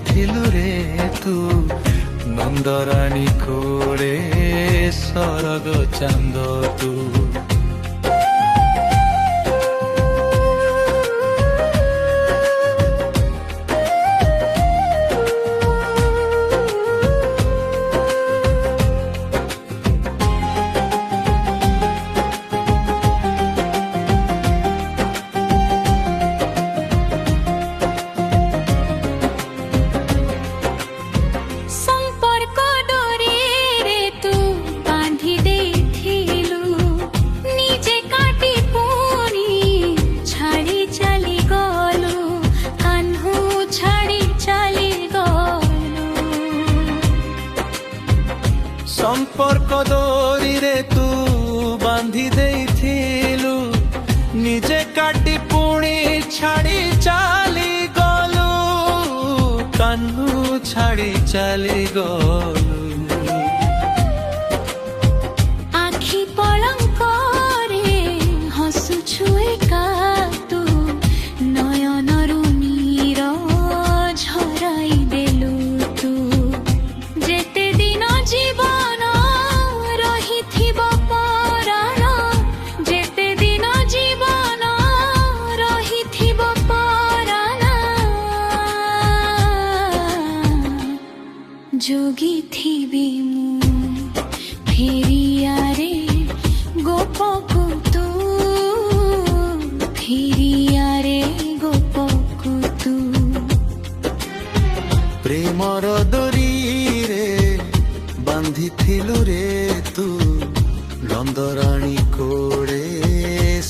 ବାନ୍ଧିଥିଲୁ ରେ ତୁ ନନ୍ଦରାଣୀ କୋଳେ ସରଗ ଚାନ୍ଦ ତୁ। সম্পর্ক দড়িরে তু বাঁধি দেইথিলু নিজে কাটি পুଣି ছাড়ি চালি গলু কাহ্নু ছাড়ি চালি গলু। আখি পলঙ্করে হসুছু একা তু নয়নরু নীর ঝরাই দেলু তু। যেতে দিন জীবন রহিথিব পরাণ যেতে দিন জীবন রহিথিব পরাণ যোগিথিবি মু ফেরিয়ারে গোপকু তু ফেরিয়ারে গোপকু তু। প্রেমর দড়িরে বাঁধিଥିଲୁ রে তু নন্দরাণী কোড়ে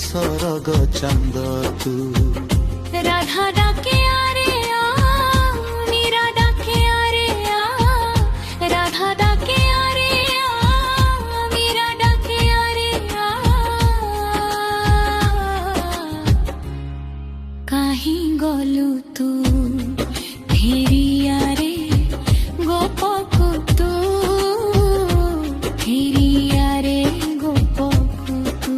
ସରଗ ଚାନ୍ଦ ତୁ। রাধা ডাকে আরে আ মীরা ডাকে আরে আ রাধা ডাকে আরে আ মীরা ডাকে আরে আ। কাহি গলু তু ফেরিয়ারে গোপকু তু ফেরিয়ারে গোপকু তু।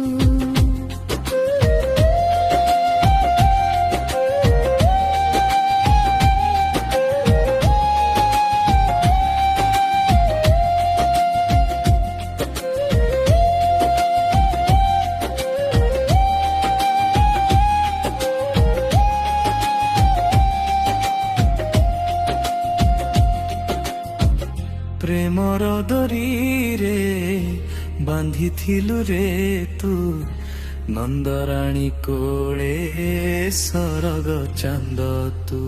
ପ୍ରେମର ଦରିରେ ବାନ୍ଧିଥିଲୁ ରେ ତୁ ନନ୍ଦରାଣୀ କୋଳେ ସରଗ ଚାନ୍ଦ ତୁ।